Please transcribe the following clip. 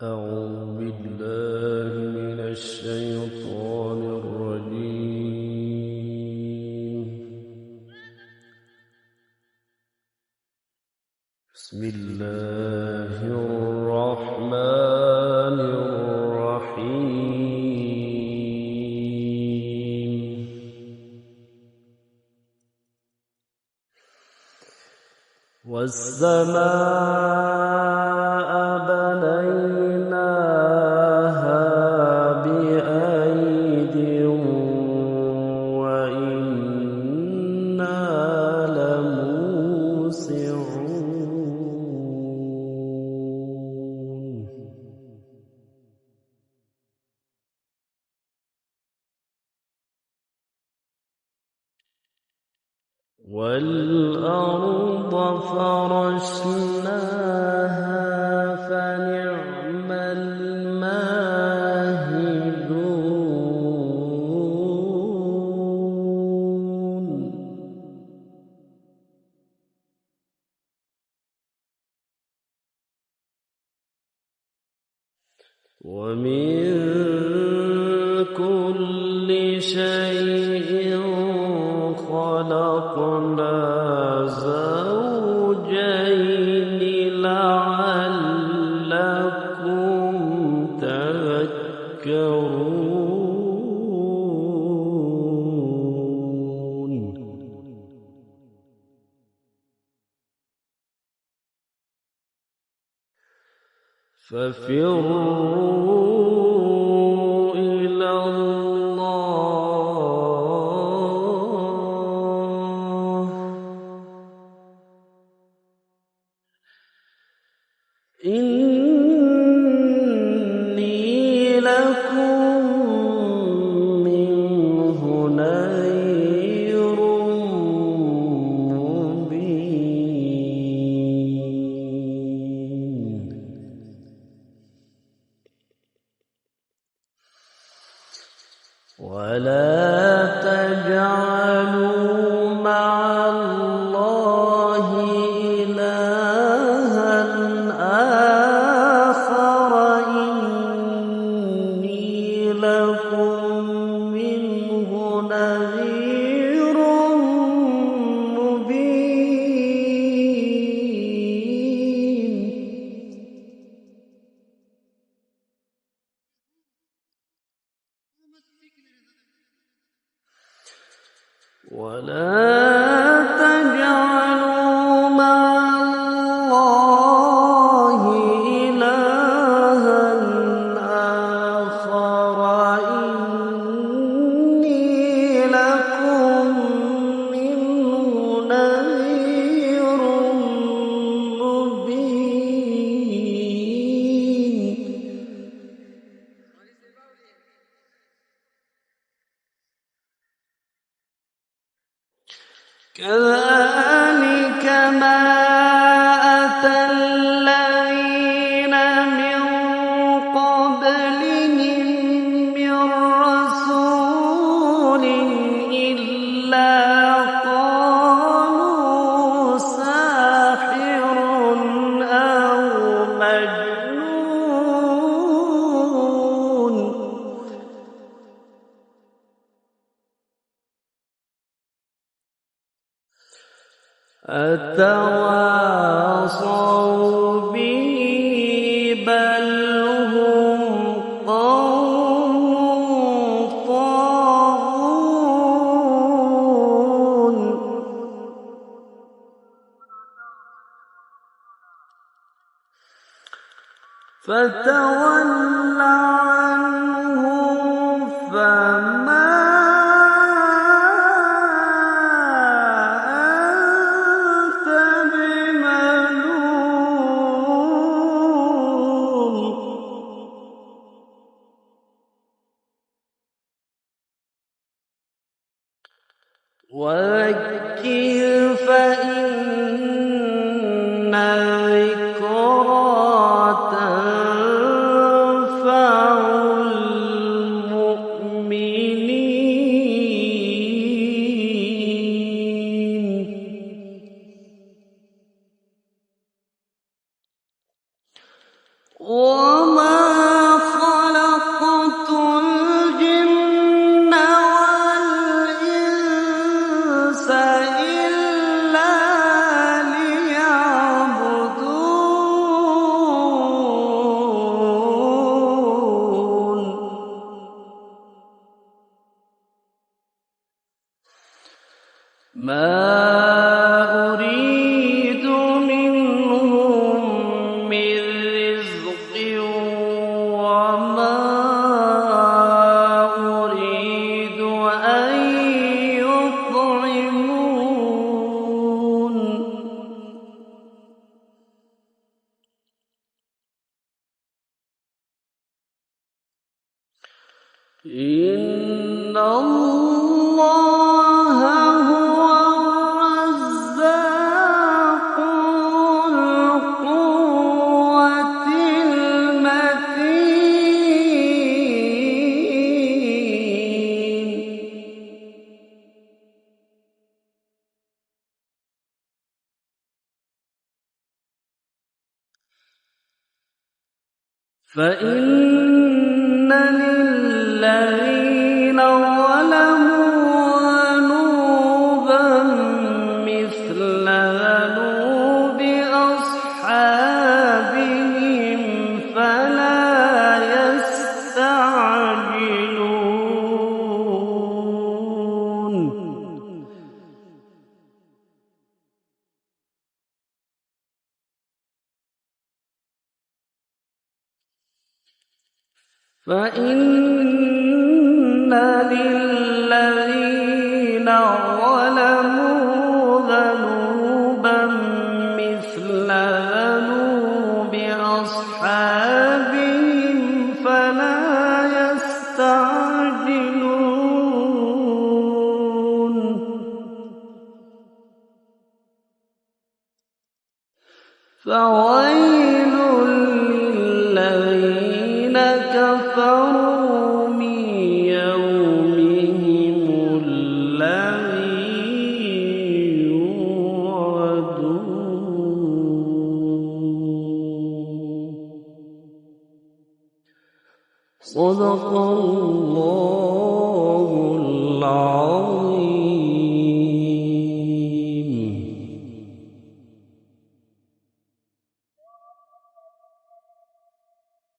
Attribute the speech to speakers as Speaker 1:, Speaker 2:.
Speaker 1: أعوذ بالله من الشيطان الرجيم. بسم الله الرحمن الرحيم. والسماء بنيناها بأيد وإنا لموسعون. والأرض فرشناها فنعم الماهدون. ومن كل شيء خلقنا زوجين لعلكم تذكرون. ففروا إلى الله إني لكم منه نذير مبين. ولا تجعلوا مع الله إلها آخر إني لكم منه نذير مبين. ولا تجعلوا مع الله إلها آخر إني لكم منه نذير مبين. كذلك ما أتى الذين من قبلهم من رسول إلا قالوا ساحر أو مجنون. أتواصوا به بل هم قوم طاغون. فتول عنهم فما وذكر فإن الذكرى تنفع المؤمنين. وما أريد منهم من رزق وما أريد أن يطعمون إن الله هو الرزاق ذو القوة المتين فإن للذين ظلموا ذنوبا مثل ذنوب أصحابهم فلا يستعجلون فإن للذين ظلموا ذنوبا مثل ذنوب أصحابهم فلا يستعجلون فويل للذين كفروا من يومهم الذي يوعدون صدق الله العظيم.